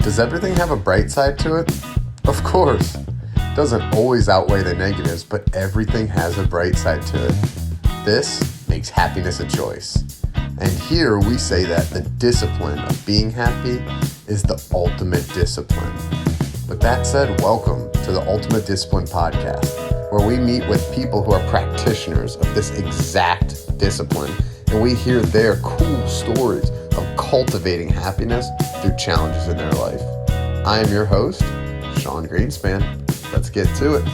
Does everything have a bright side to it? Of course. Doesn't always outweigh the negatives, but everything has a bright side to it. This makes happiness a choice. And here we say that the discipline of being happy is the ultimate discipline. With that said, welcome to the Ultimate Discipline Podcast, where we meet with people who are practitioners of this exact discipline, and we hear their cool stories of cultivating happiness through challenges in their life. I am your host, Sean Greenspan. Let's get to it.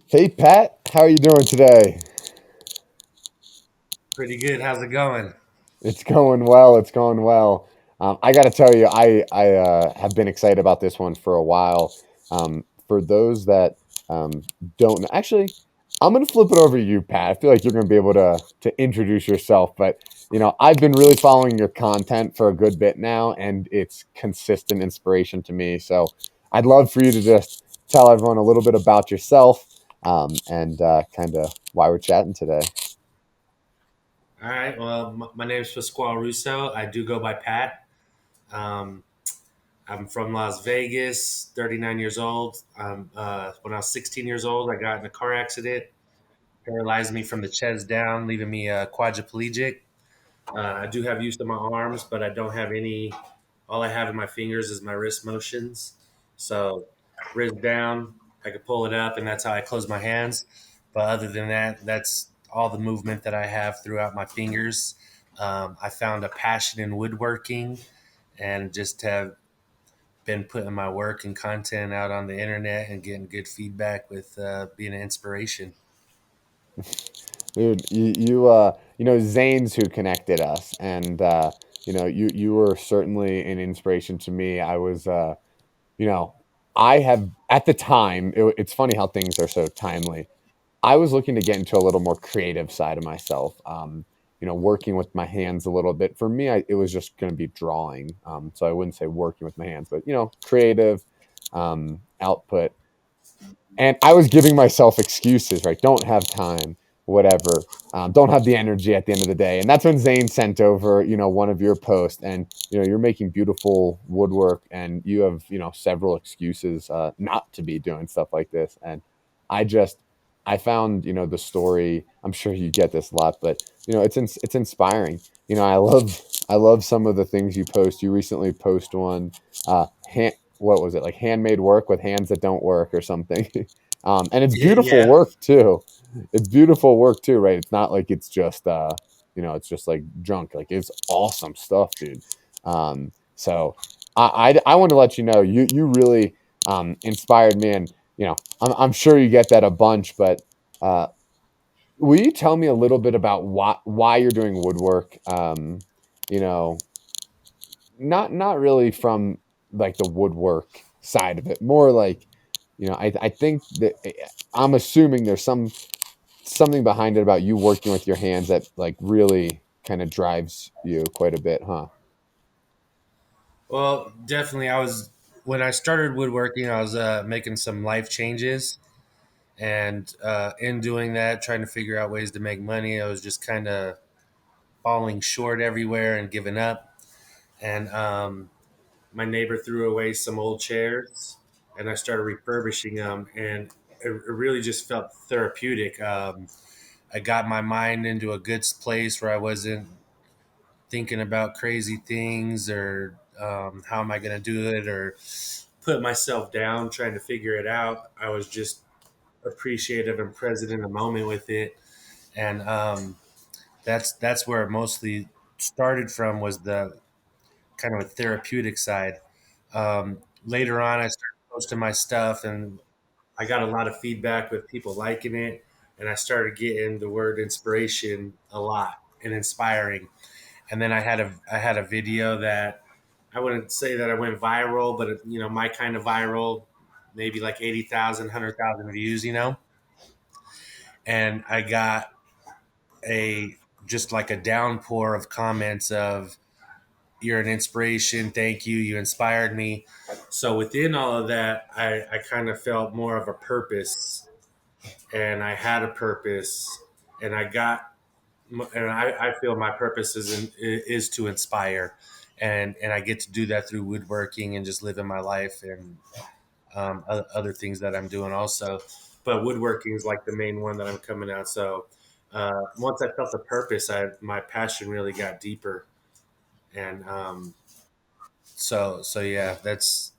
Hey, Pat, how are you doing today? Pretty good. How's it going? It's going well. It's going well. I got to tell you, I have been excited about this one for a while. For those that don't know, actually, I'm going to flip it over to you, Pat. I feel like you're going to be able to introduce yourself. But I've been really following your content for a good bit now, and it's consistent inspiration to me. So I'd love for you to just tell everyone a little bit about yourself and kind of why we're chatting today. All right. Well, my name is Pasquale Russo. I do go by Pat. Um, I'm from Las Vegas, 39 years old. When I was 16 years old, I got in a car accident, paralyzed me from the chest down, leaving me quadriplegic. I do have use of my arms, but I don't have any. All I have in my fingers is my wrist motions. So, wrist down, I could pull it up, and that's how I close my hands. But other than that, that's all the movement that I have throughout my fingers. I found a passion in woodworking and just have been putting my work and content out on the internet and getting good feedback with being an inspiration. Dude, Zane's who connected us, and you were certainly an inspiration to me. I was, you know, I have at the time. It's funny how things are so timely. I was looking to get into a little more creative side of myself. Working with my hands a little bit. For me, it was just going to be drawing. So I wouldn't say working with my hands, but creative output. And I was giving myself excuses, right? Don't have time, whatever. Don't have the energy at the end of the day. And that's when Zane sent over, one of your posts, and you're making beautiful woodwork, and you have, several excuses not to be doing stuff like this. And I just, I found, the story. I'm sure you get this a lot, but it's inspiring. I love some of the things you post. You recently post one. What was it, like handmade work with hands that don't work or something? And it's beautiful Yeah. work too. It's beautiful work too, right? It's not like it's just it's just like junk. Like it's awesome stuff, dude. So I want to let you know you really inspired me, and I'm sure you get that a bunch, but uh, will you tell me a little bit about why you're doing woodwork? You know, not really from like the woodwork side of it, more like I think that I'm assuming there's something behind it about you working with your hands that like really kind of drives you quite a bit, huh? Well, definitely. When I started woodworking, I was making some life changes. And in doing that, trying to figure out ways to make money, I was just kind of falling short everywhere and giving up. And my neighbor threw away some old chairs, and I started refurbishing them, and it really just felt therapeutic. I got my mind into a good place where I wasn't thinking about crazy things or how am I going to do it or put myself down trying to figure it out. I was just appreciative and present in the moment with it, and that's where it mostly started from, was the kind of a therapeutic side. Later on, I started posting my stuff, and I got a lot of feedback with people liking it, and I started getting the word inspiration a lot and inspiring. And then I had a video that I wouldn't say that I went viral, but my kind of viral, maybe like 80,000, 100,000 views, and I got a just like a downpour of comments of, you're an inspiration, thank you, you inspired me. So within all of that, I kind of felt more of a purpose, and I had a purpose, and I feel my purpose is to inspire. and I get to do that through woodworking and just living my life and other things that I'm doing also. But woodworking is like the main one that I'm coming out. So once I felt the purpose, my passion really got deeper, and so yeah, that's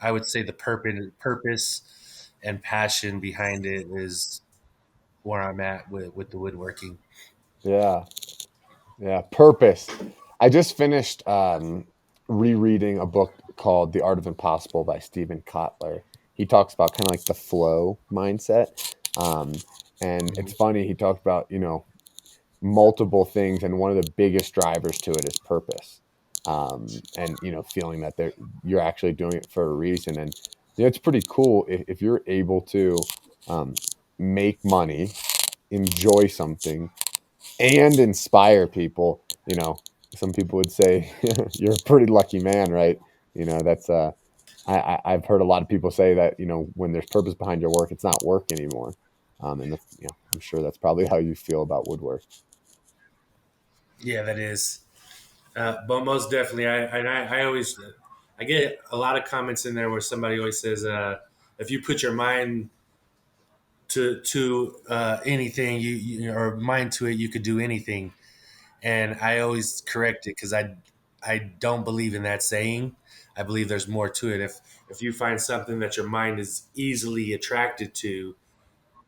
I would say the purpose and passion behind it is where I'm at with the woodworking. Yeah. Yeah, purpose. I just finished rereading a book called The Art of Impossible by Stephen Kotler. He talks about kind of like the flow mindset. Um, and it's Mhm. funny, he talked about, multiple things, and one of the biggest drivers to it is purpose. And feeling that you're actually doing it for a reason. And it's pretty cool if you're able to um, make money, enjoy something, and inspire people. Some people would say you're a pretty lucky man, right? That's I've heard a lot of people say that when there's purpose behind your work, it's not work anymore. And I'm sure that's probably how you feel about woodwork. Yeah, that is. But most definitely, I always I get a lot of comments in there where somebody always says, if you put your mind to anything, or mind to it, you could do anything. And I always correct it because I don't believe in that saying. I believe there's more to it. If you find something that your mind is easily attracted to,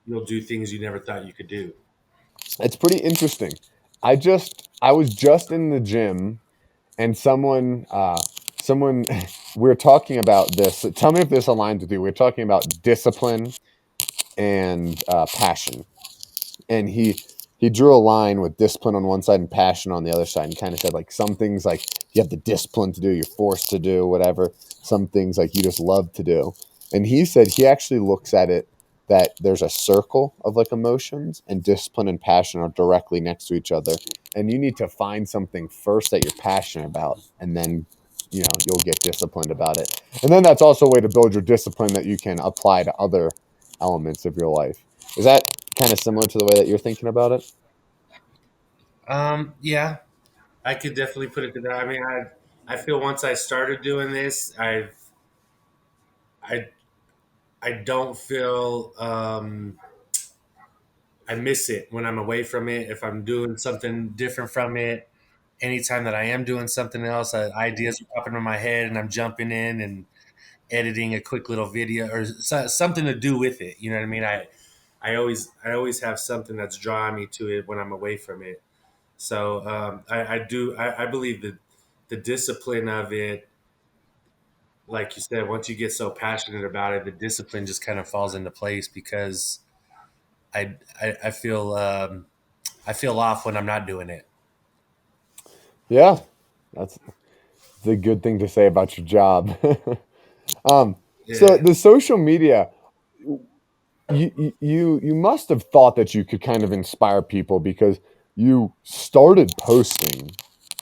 you'll do things you never thought you could do. It's pretty interesting. I was just in the gym, and someone we are talking about this. Tell me if this aligns with you. We are talking about discipline and passion, and he drew a line with discipline on one side and passion on the other side, and kind of said like some things like you have the discipline to do, you're forced to do whatever. Some things like you just love to do. And he said he actually looks at it that there's a circle of like emotions, and discipline and passion are directly next to each other, and you need to find something first that you're passionate about, and then you'll get disciplined about it. And then that's also a way to build your discipline that you can apply to other elements of your life. Is that kind of similar to the way that you're thinking about it? Yeah, I could definitely put it to that. I mean, I feel once I started doing this, I I don't feel I miss it when I'm away from it. If I'm doing something different from it, anytime that I am doing something else, ideas are popping in my head, and I'm jumping in and editing a quick little video or something to do with it. You know what I mean? I always have something that's drawing me to it when I'm away from it. So I believe that the discipline of it, like you said, once you get so passionate about it, the discipline just kind of falls into place because I feel I feel off when I'm not doing it. Yeah, that's the good thing to say about your job. So Yeah. the social media, you must have thought that you could kind of inspire people because you started posting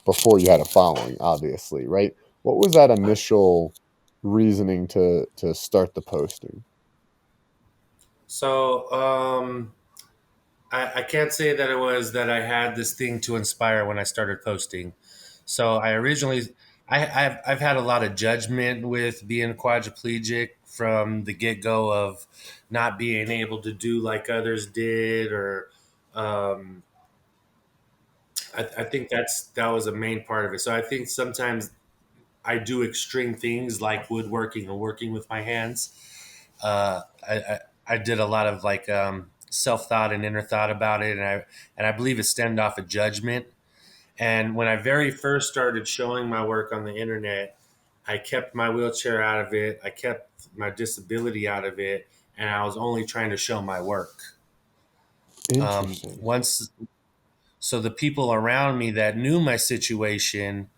before you had a following, obviously, right? What was that initial reasoning to start the posting? So I can't say that it was that I had this thing to inspire when I started posting. So I originally, I've had a lot of judgment with being quadriplegic from the get go of not being able to do like others did, or um, I think that was a main part of it. So I think sometimes I do extreme things like woodworking or working with my hands. I did a lot of like self thought and inner thought about it, and I believe it stemmed off a judgment. And when I very first started showing my work on the internet, I kept my wheelchair out of it. I kept my disability out of it, and I was only trying to show my work. Interesting. Once, so the people around me that knew my situation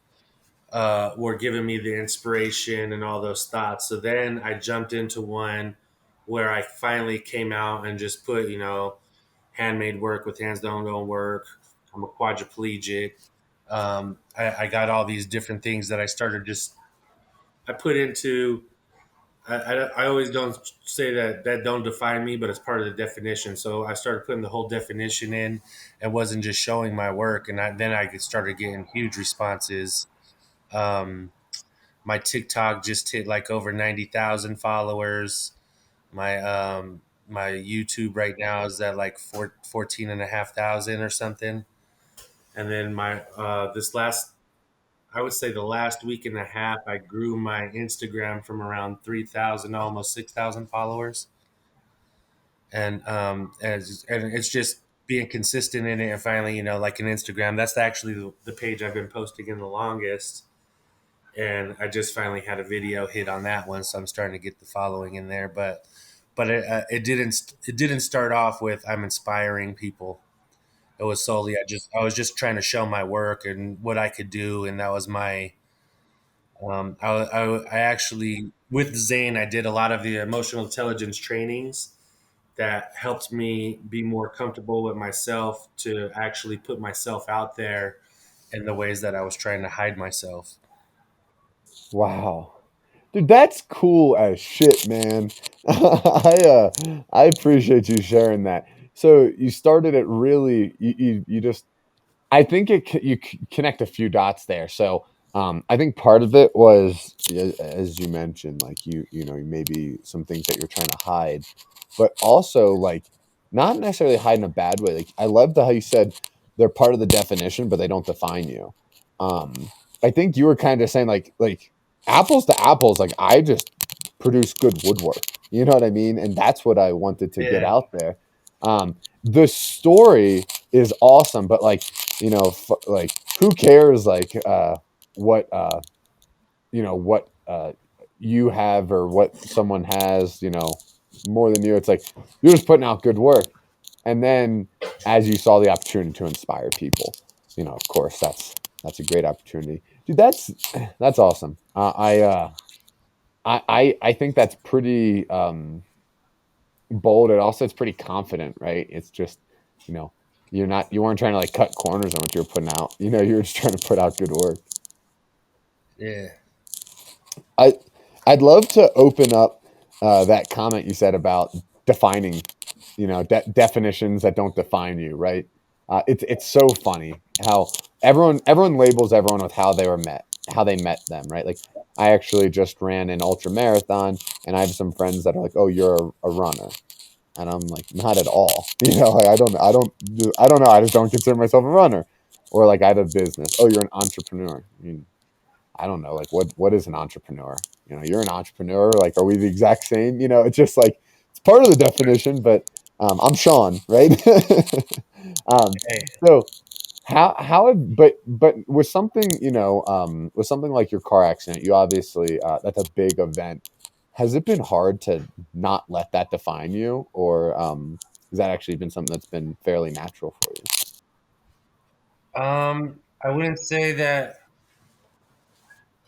were giving me the inspiration and all those thoughts. So then I jumped into one where I finally came out and just put, handmade work with hands don't work. I'm a quadriplegic. I got all these different things that I started just, I put into, I always don't say that don't define me, but it's part of the definition. So I started putting the whole definition in and wasn't just showing my work. And then I started getting huge responses Um, my TikTok just hit like over 90,000 followers. My YouTube right now is at like 14 and a half thousand or something. And then my this last I would say the last week and a half, I grew my Instagram from around 3,000 to almost 6,000 followers. And it's just being consistent in it. And finally, like an Instagram, that's actually the page I've been posting in the longest. And I just finally had a video hit on that one. So I'm starting to get the following in there. But it didn't start off with I'm inspiring people. It was solely I was just trying to show my work and what I could do, and that was my I actually, with Zane, I did a lot of the emotional intelligence trainings that helped me be more comfortable with myself to actually put myself out there in the ways that I was trying to hide myself. Wow. Dude, that's cool as shit, man. I appreciate you sharing that. So you started it really you just I think connect a few dots there. So I think part of it was as you mentioned, like maybe some things that you're trying to hide, but also like not necessarily hide in a bad way. Like I love how you said they're part of the definition, but they don't define you. Um, I think you were kind of saying like apples to apples. Like I just produce good woodwork. You know what I mean? And that's what I wanted to get Yeah, out there. The story is awesome, but like like who cares like what what you have or what someone has more than you. It's like you're just putting out good work, and then as you saw the opportunity to inspire people, of course that's a great opportunity, dude. That's awesome. I think that's pretty bold. It also it's pretty confident, right? It's just you know you weren't trying to like cut corners on what you were putting out. You were just trying to put out good work. yeah, I I'd love to open up that comment you said about defining, definitions that don't define you, right? It's so funny how everyone labels everyone with how they met them, right? Like I actually just ran an ultra marathon, and I have some friends that are like, "Oh, you're a runner," and I'm like, "Not at all." Like I don't know. I just don't consider myself a runner, or like I have a business. Oh, you're an entrepreneur. I mean, I don't know, like what is an entrepreneur? You're an entrepreneur. Like, are we the exact same? It's just like it's part of the definition, but I'm Sean, right? um, hey, so but with something with something like your car accident, you obviously that's a big event. Has it been hard to not let that define you, or has that actually been something that's been fairly natural for you? I wouldn't say that.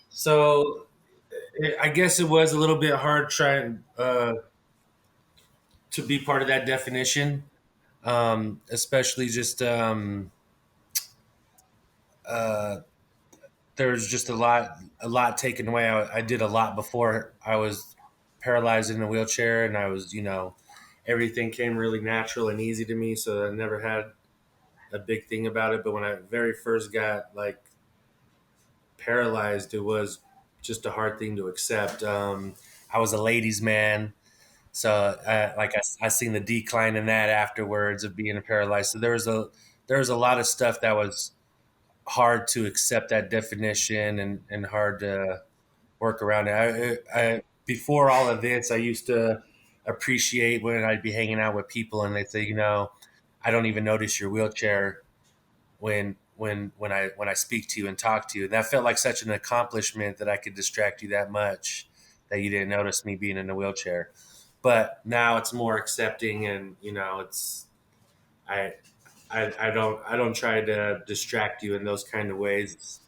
So I guess it was a little bit hard trying to be part of that definition, especially just uh, there's just a lot taken away. I did a lot before I was paralyzed in a wheelchair, and I was, everything came really natural and easy to me. So I never had a big thing about it. But when I very first got like paralyzed, it was just a hard thing to accept. I was a ladies' man, so I seen the decline in that afterwards of being paralyzed. So there was a lot of stuff that was hard to accept that definition and hard to work around it. Before all of this, I used to appreciate when I'd be hanging out with people and they'd say, I don't even notice your wheelchair when I speak to you and talk to you. And that felt like such an accomplishment that I could distract you that much that you didn't notice me being in a wheelchair. But now it's more accepting, and it's I I don't try to distract you in those kind of ways.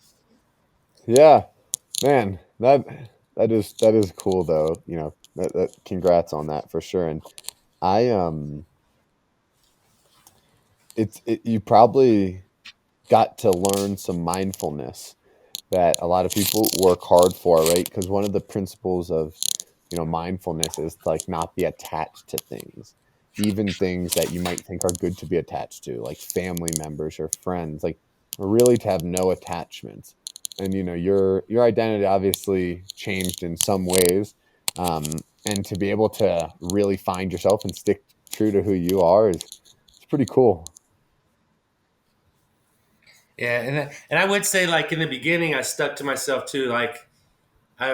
Yeah, man, that is cool though. Congrats on that for sure. And I you probably got to learn some mindfulness that a lot of people work hard for, right? Because one of the principles of mindfulness is to like not be attached to things, even things that you might think are good to be attached to, like family members or friends, like really to have no attachments. and your identity obviously changed in some ways, um, and to be able to really find yourself and stick true to who you are is it's pretty cool. Yeah, and I would say like in the beginning, I stuck to myself too. Like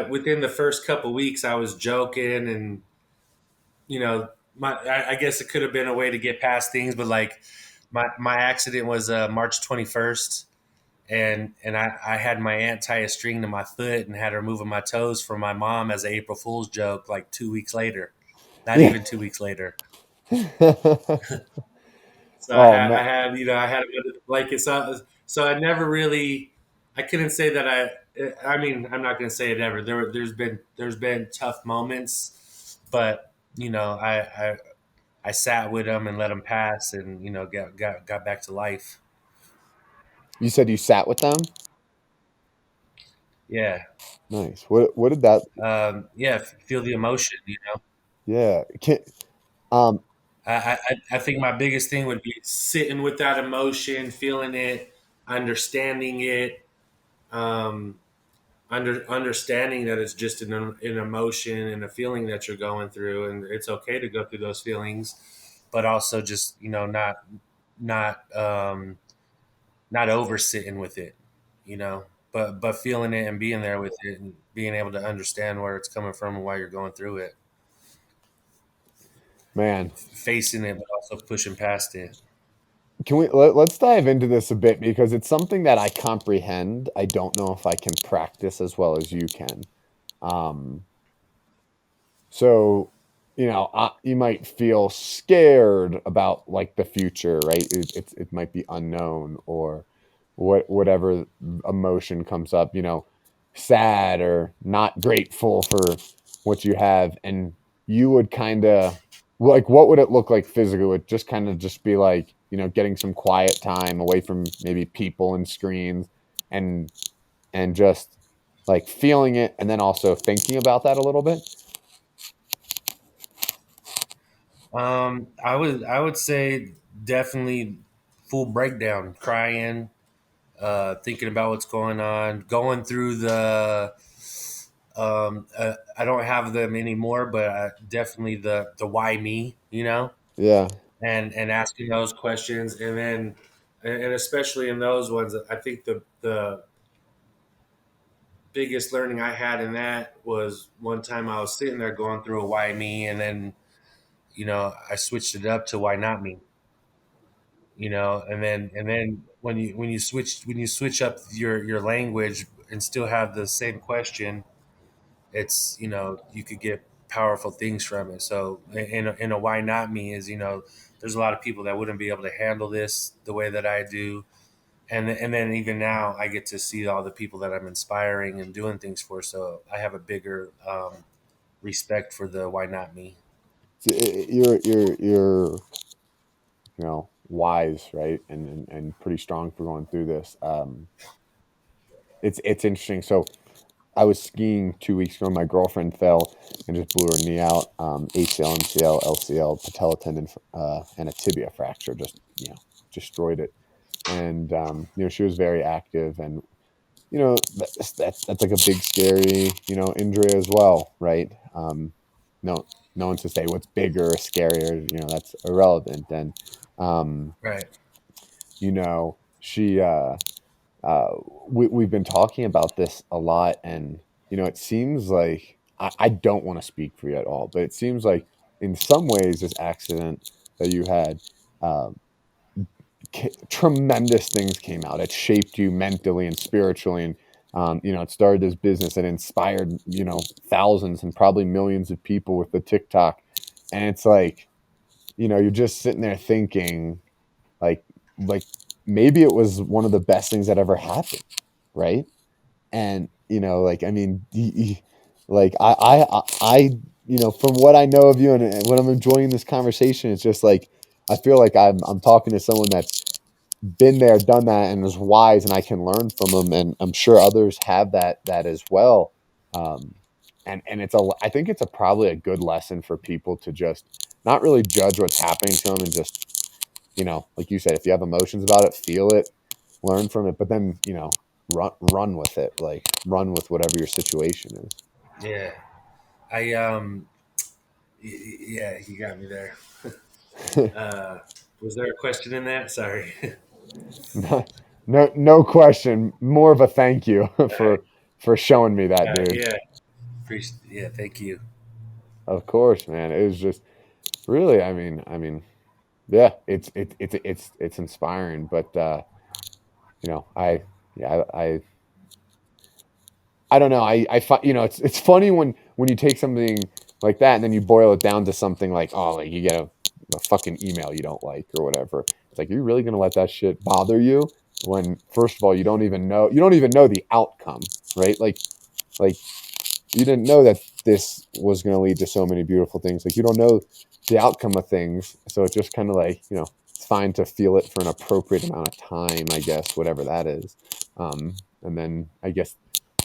within the first couple weeks, I was joking, and you know, I guess it could have been a way to get past things, but like my accident was March 21st, and I had my aunt tie a string to my foot and had her moving my toes for my mom as an April Fool's joke. Like 2 weeks later, not Yeah. even 2 weeks later. So Oh man. I had him under the blanket. So I never really, I couldn't say that I mean, I'm not going to say it ever. There's been tough moments, but I sat with them and let them pass, and got back to life. You said you sat with them? Yeah, Nice. What did that yeah. Feel the emotion. yeah. Um I think my biggest thing would be sitting with that emotion, feeling it, understanding it. Um, understanding that it's just an emotion and a feeling that you're going through, and it's okay to go through those feelings, but also just not not over sitting with it, you know, but feeling it and being there with it and being able to understand where it's coming from and why you're going through it, Man, facing it, but also pushing past it. let's dive into this a bit because it's something that I comprehend. I don't know if I can practice as well as you can. Um, so, you might feel scared about like the future, right? It might be unknown or whatever emotion comes up, sad or not grateful for what you have, and you would kind of like, what would it look like physically? Would just kind of just be like, getting some quiet time away from maybe people and screens, and just like feeling it, and then also thinking about that a little bit. I would say definitely full breakdown, crying, thinking about what's going on, going through the. I don't have them anymore, but definitely the why me, Yeah. and asking those questions, and then and especially in those ones, I think the biggest learning I had in that was one time I was sitting there going through a why me, and then I switched it up to why not me, and then when you switch up your language and still have the same question, it's you could get powerful things from it. So in a why not me is, there's a lot of people that wouldn't be able to handle this the way that I do, and then even now I get to see all the people that I'm inspiring and doing things for, so I have a bigger respect for the why not me. You're wise, right, and pretty strong for going through this. It's interesting. So I was skiing 2 weeks ago. My girlfriend fell and just blew her knee out. ACL, MCL, LCL, patella tendon, and a tibia fracture. Just destroyed it. And she was very active, and that's like a big scary injury as well, right? No, no one to say what's bigger or scarier. That's irrelevant. And Right. she uh, we've been talking about this a lot, and it seems like I don't want to speak for you at all, but it seems like in some ways this accident that you had, uh, tremendous things came out. It shaped you mentally and spiritually, and it started this business and inspired thousands and probably millions of people with the TikTok, and it's like you're just sitting there thinking like like maybe it was one of the best things that ever happened, right? And like, I mean, like from what I know of you, and when I'm enjoying this conversation, it's just like I feel like I'm talking to someone that's been there, done that, and is wise, and I can learn from them, and I'm sure others have that as well. Um, and I think it's probably a good lesson for people to just not really judge what's happening to them, and just like you said, if you have emotions about it, feel it, learn from it, but then run with it, like run with whatever your situation Yeah. I yeah, you got me there. is. Uh, was there a question in that? Sorry. No, no question. More of a thank you All right. for showing me that, All right. dude. Yeah. Yeah. Thank you. Of course, man. It was just really, yeah, it's inspiring. But yeah, I don't know. It's funny when you take something like that and then you boil it down to something like, oh, like you get a fucking email you don't like or whatever. It's like, you're really gonna let that shit bother you when first of all you don't even know the outcome, right? Like you didn't know that this was going to lead to so many beautiful things. Like you don't know the outcome of things, so it's just kind of like it's fine to feel it for an appropriate amount of time, I guess, whatever that is, and then I guess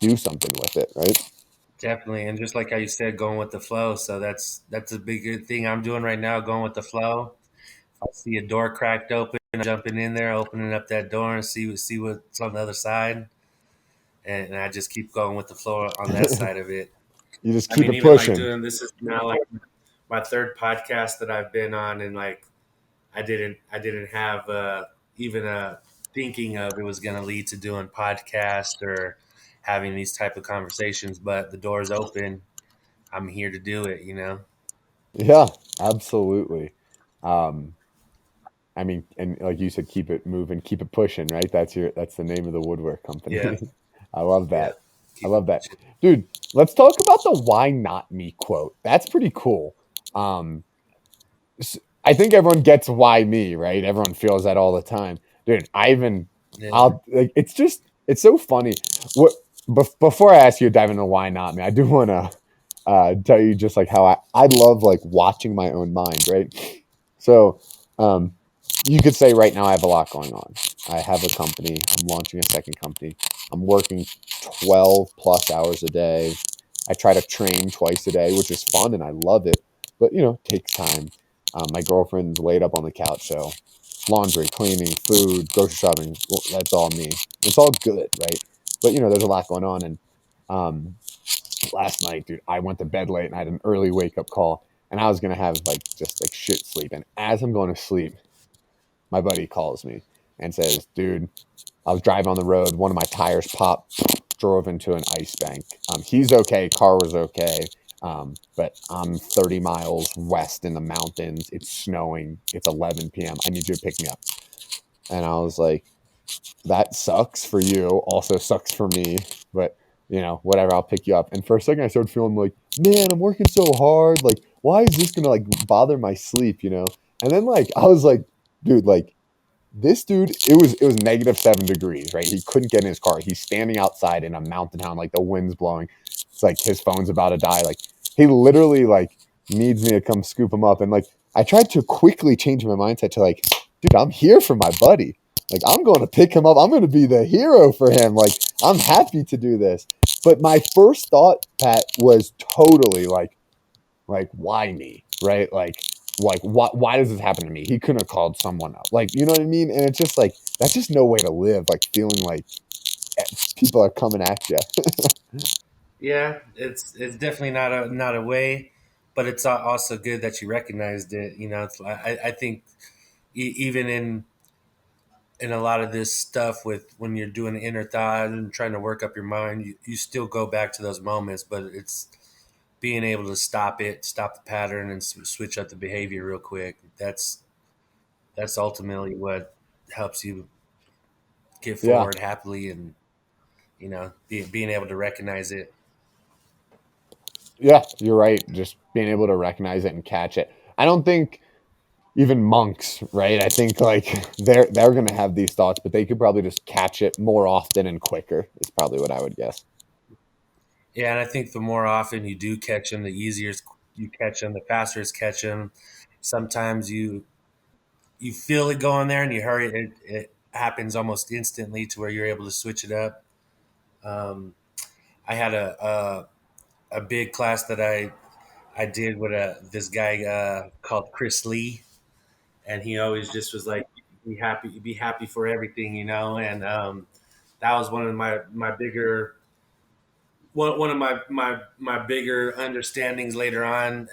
do something with it, right? Definitely, and just like how you said, going with the flow. So that's a big good thing I'm doing right now, going with the flow. If I see a door cracked open, I'm jumping in there, opening up that door, and see what's on the other side, and I just keep going with the flow on that side of it. You just I keep mean, it even like pushing. doing this is now like my third podcast that I've been on, and like I didn't have even a thinking of it was going to lead to doing podcast or having these type of conversations, but the door's open. I'm here to do it, you know? Yeah, absolutely. um and like you said, keep it moving, keep it pushing, right? That's the name of the woodwork Yeah. company. I love Yeah. that. I Keep it love that. pushing. Dude, let's talk about the why not me quote. That's pretty cool. Um I think everyone gets why me, right? Everyone feels that all the time. Dude, Yeah. I'll like it's so funny. What before I ask you to dive into why not me, I do want to tell you just like how I love like watching my own mind, right? So, um, you could say right now I have a lot going on. I have a company. I'm launching a second company. I'm working 12 plus hours a day. I try to train twice a day, which is fun and I love it, but it takes time. My girlfriend's laid up on the couch, so laundry, cleaning, food, grocery shopping, well, that's all me. It's all good, right? But there's a lot going on, and um, last night, dude, I went to bed late and I had an early wake up call, and I was gonna have like just like shit sleep. And as I'm going to sleep, my buddy calls me and says, "Dude, I was driving on the road. One of my tires popped, drove into an ice bank. He's okay. Car was okay. But I'm 30 miles west in the mountains. It's snowing. It's 11 p.m. I need you to pick me up." And I was like, "That sucks for you. Also sucks for me. But whatever. I'll pick you up." And for a second, I started feeling like, man, I'm working so hard. Like, why is this gonna like bother my sleep? And then like I was like, dude, like this dude, it was -7 degrees, right? He couldn't get in his car. He's standing outside in a mountain town, like the wind's blowing. It's like his phone's about to die. Like he literally like needs me to come scoop him up. And like I tried to quickly change my mindset to like, dude, I'm here for my buddy. Like I'm going to pick him up. I'm going to be the hero for him. Like I'm happy to do this. But my first thought, Pat, was totally like why me, right? Like why does this happen to me? He couldn't have called someone else, like, you know what I mean? And it's just like that's just no way to live, like feeling like people are coming at you. Yeah, it's definitely not a way, but it's also good that you recognized it. You know, I think even in a lot of this stuff with when you're doing inner thought and trying to work up your mind, you still go back to those moments, but it's being able to stop the pattern, and switch up the behavior real quick. That's ultimately what helps you get Yeah, forward happily, and being able to recognize it. yeah, you're right, just being able to recognize it and catch it. I don't think even monks, right? I think like they're gonna have these thoughts, but they could probably just catch it more often and quicker is probably what I would guess. Yeah, and I think the more often you do catch them, the easier you catch them, the faster it's catch them. Sometimes you feel it going there, and you hurry. It happens almost instantly to where you're able to switch it up. Um, I had a big class that I did with this guy called Chris Lee, and he always just was like, be happy for everything, and that was one of my bigger one of my bigger understandings later on.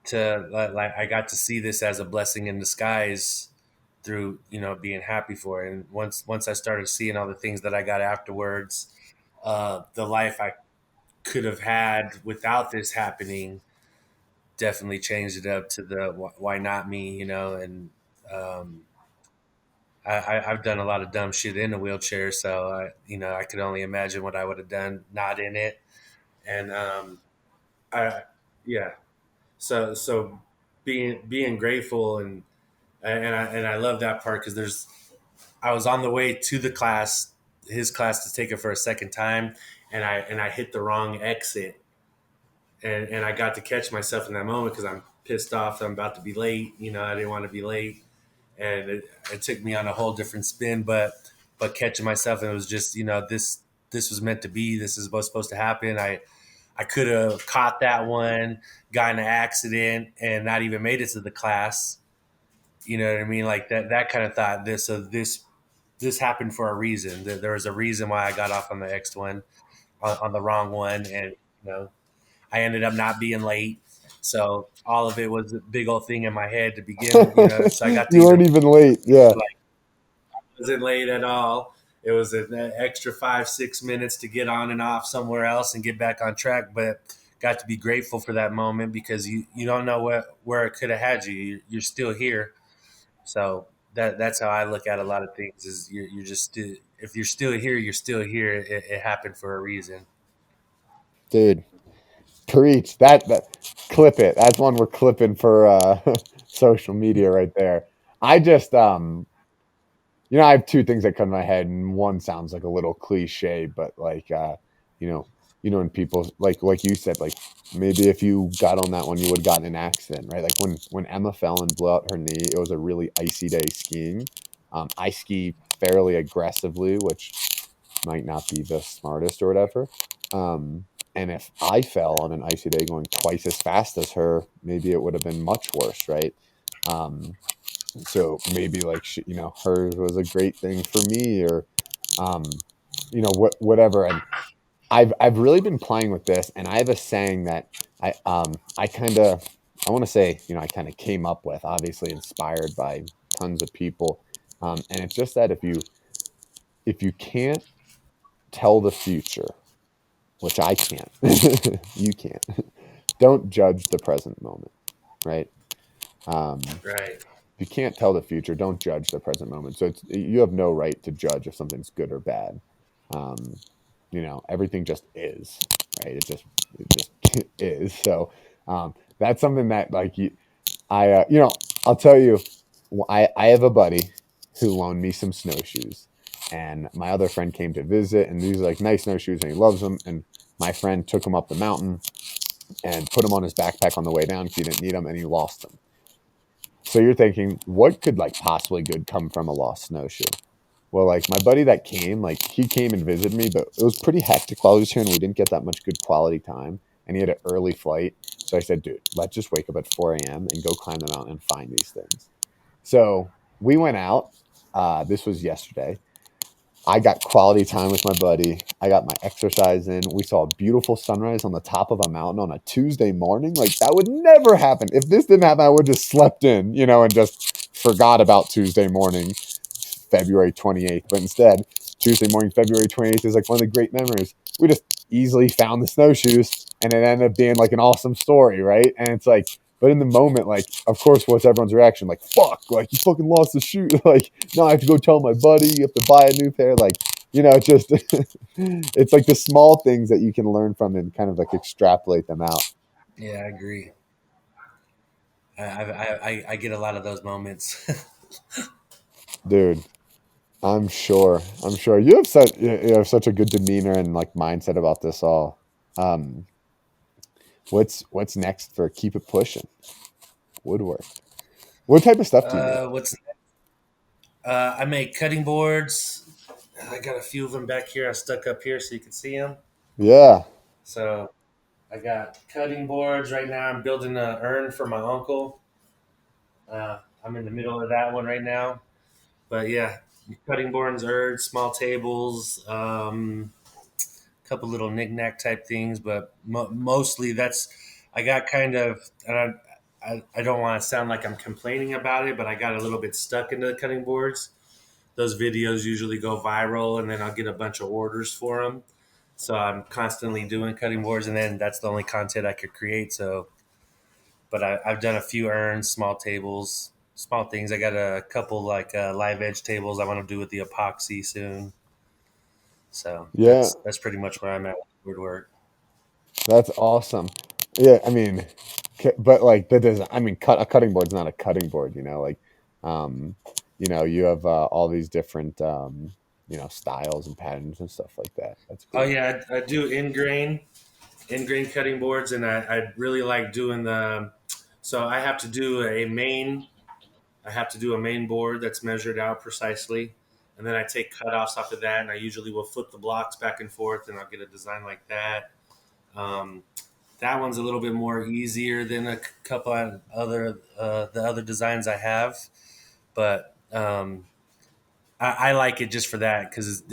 To like, I got to see this as a blessing in disguise through being happy for it. And once I started seeing all the things that I got afterwards, the life I could have had without this happening definitely changed it up to the why not me, and um, I've done a lot of dumb shit in a wheelchair, so I could only imagine what I would have done not in it. And I yeah, so being grateful, and I love that part because I was on the way to the class, his class, to take it for a second time, and I hit the wrong exit, and I got to catch myself in that moment because I'm pissed off that I'm about to be late. I didn't want to be late, and it took me on a whole different spin. But catching myself, and it was just this was meant to be. This is what's supposed to happen. I could have caught that one, got in an accident, and not even made it to the class. You know what I mean? Like that kind of thought. This happened for a reason. There was a reason why I got off on the X one, on the wrong one, and I ended up not being late. So all of it was a big old thing in my head to begin. So I got to You even weren't even late. Yeah, like wasn't late at all. It was an extra 5-6 minutes to get on and off somewhere else and get back on track. But got to be grateful for that moment because you don't know where it could have had you. You're still here. So that's how I look at a lot of things. Is you're just if you're still here, you're still here. It happened for a reason. dude, preach that. Clip it. That's one we're clipping for social media right there. I just I have two things that come to my head, and one sounds like a little cliche, but like you know, when people like you said, like maybe if you got on that one, you would have gotten an accident, right? Like when Emma fell and blew out her knee, it was a really icy day skiing. I ski fairly aggressively, which might not be the smartest or whatever. And if I fell on an icy day going twice as fast as her, maybe it would have been much worse, right? Um, so maybe like hers was a great thing for me, or um, whatever. And I've really been playing with this, and I have a saying that I kind of I want to say I kind of came up with, obviously inspired by tons of people, and it's just that if you can't tell the future, which I can't, you can't. Don't judge the present moment, right? Right. If you can't tell the future, don't judge the present moment. So you have no right to judge if something's good or bad. Um, everything just is, right? It just is. So that's something that like I'll tell you, I have a buddy who loaned me some snowshoes, and my other friend came to visit, and these are like nice snowshoes, and he loves them. And my friend took them up the mountain and put them on his backpack on the way down because he didn't need them, and he lost them. So you're thinking, what could like possibly good come from a lost snowshoe? Well, like my buddy that came, like he came and visited me, but it was pretty hectic while he was here, and we didn't get that much good quality time. And he had an early flight, so I said, "Dude, let's just wake up at 4 a.m. and go climb the mountain and find these things." So we went out. This was yesterday. I got quality time with my buddy. I got my exercise in. We saw a beautiful sunrise on the top of a mountain on a Tuesday morning. Like that would never happen. If this didn't happen, I would just slept in, and just forgot about Tuesday morning, February 28th. But instead, Tuesday morning, February 28th is like one of the great memories. We just easily found the snowshoes, and it ended up being like an awesome story, right? And it's like, but in the moment, like, of course, what's everyone's reaction? Like, fuck, like, you fucking lost the shoe. Like, no, I have to go tell my buddy, you have to buy a new pair. Like, it's just, it's like the small things that you can learn from and kind of like extrapolate them out. Yeah, I agree. I get a lot of those moments. Dude, I'm sure you have such a good demeanor and like mindset about this all. Um, what's next for Keep It Pushing? Woodwork. What type of stuff do you make? What's I make cutting boards. I got a few of them back here. I stuck up here so you can see them. Yeah. So I got cutting boards right now. I'm building an urn for my uncle. I'm in the middle of that one right now. But yeah, cutting boards, urns, small tables, a couple little knickknack type things, but mostly that's I got kind of. And I don't want to sound like I'm complaining about it, but I got a little bit stuck into the cutting boards. Those videos usually go viral, and then I'll get a bunch of orders for them. So I'm constantly doing cutting boards, and then that's the only content I could create. So, but I've done a few urns, small tables, small things. I got a couple like live edge tables I want to do with the epoxy soon. So Yeah, that's pretty much where I'm at with woodwork. that's awesome. Yeah, I mean, but like the design. I mean, a cutting board's not a cutting board. Um, you have all these different styles and patterns and stuff like that. That's Oh cool. yeah, I do ingrain cutting boards, and I really like doing the. So I have to do a main. I have to do a main board that's measured out precisely, and then I take cutoffs off of that, and I usually will flip the blocks back and forth, and I'll get a design like that. Um, that one's a little bit more easier than a couple of other the other designs I have, but I like it just for that because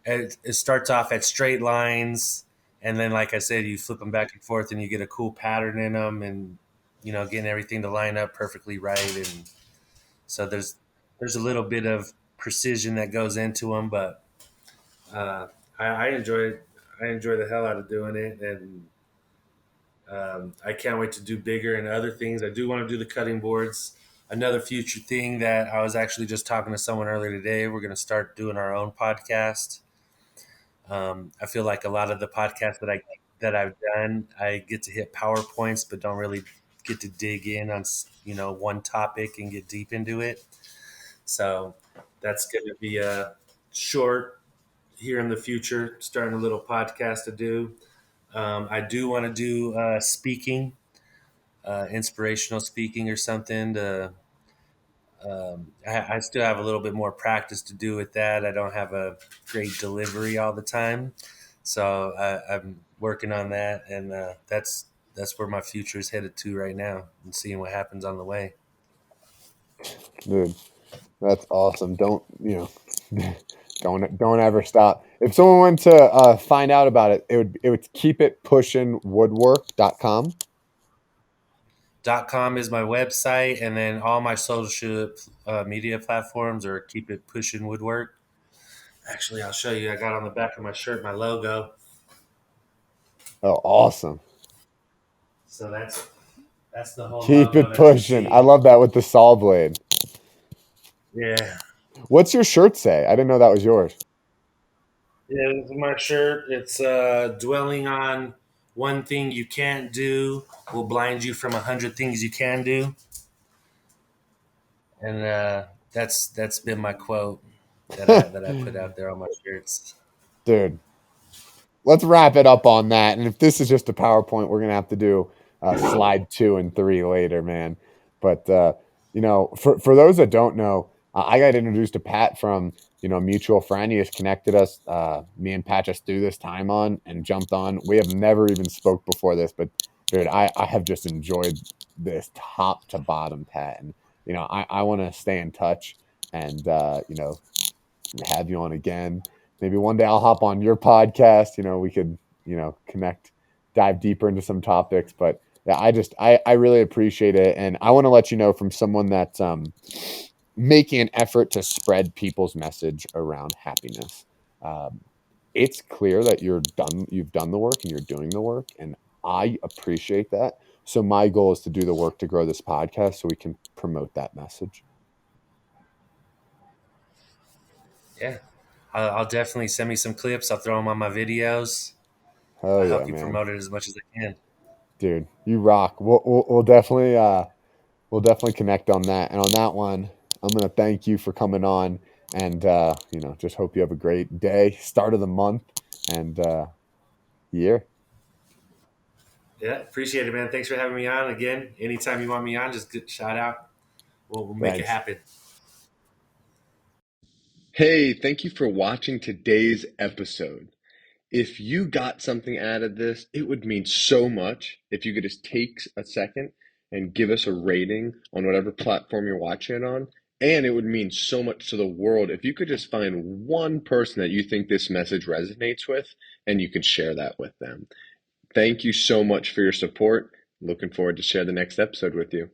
it starts off at straight lines, and then like I said, you flip them back and forth, and you get a cool pattern in them, and getting everything to line up perfectly right, and so there's a little bit of precision that goes into them, but uh, I enjoy I enjoy the hell out of doing it, and I can't wait to do bigger and other things. I do want to do the cutting boards. Another future thing that I was actually just talking to someone earlier today. We're going to start doing our own podcast. I feel like a lot of the podcasts that I've done, I get to hit PowerPoints, but don't really get to dig in on one topic and get deep into it. So that's going to be a short here in the future, starting a little podcast to do. I do want to do speaking, inspirational speaking or something. I still have a little bit more practice to do with that. I don't have a great delivery all the time, so I'm working on that, and that's where my future is headed to right now, and seeing what happens on the way. Dude, that's awesome. Don't ever stop. If someone went to find out about it, it would keep it pushing woodwork.com. .com is my website, and then all my social media platforms are Keep It Pushin Woodwork. Actually, I'll show you. I got on the back of my shirt my logo, Oh, awesome. so that's the whole Keep logo it that you pushing. I see. love that with the saw blade. Yeah, What's your shirt say? I didn't know that was yours. yeah. This is my shirt. It's dwelling on one thing you can't do will blind you from 100 things you can do, and that's been my quote that I put out there on my shirts. Dude, let's wrap it up on that. And if this is just a PowerPoint, we're gonna have to do slide 2 and 3 later, man. But for those that don't know, I got introduced to Pat from a mutual friend. He has connected us. Me and Pat just threw this time on and jumped on. We have never even spoke before this, but dude, I have just enjoyed this top to bottom, Pat. And I want to stay in touch and have you on again. Maybe one day I'll hop on your podcast. We could, connect, dive deeper into some topics. But yeah, I really appreciate it. And I want to let you know from someone that's making an effort to spread people's message around happiness. Um, it's clear that you've done the work and you're doing the work. And I appreciate that. So my goal is to do the work to grow this podcast so we can promote that message. Yeah, I'll definitely send me some clips. I'll throw them on my videos. Hell I'll yeah, help you man. promote it as much as I can. Dude, you rock. We'll definitely connect on that. And on that one, I'm gonna thank you for coming on, and just hope you have a great day, start of the month, and year. Yeah, appreciate it, man. Thanks for having me on again. Anytime you want me on, just get shout out. We'll make it Thanks. happen. Hey, thank you for watching today's episode. If you got something out of this, it would mean so much if you could just take a second and give us a rating on whatever platform you're watching it on And it would mean so much to the world if you could just find one person that you think this message resonates with and you could share that with them. Thank you so much for your support. Looking forward to share the next episode with you.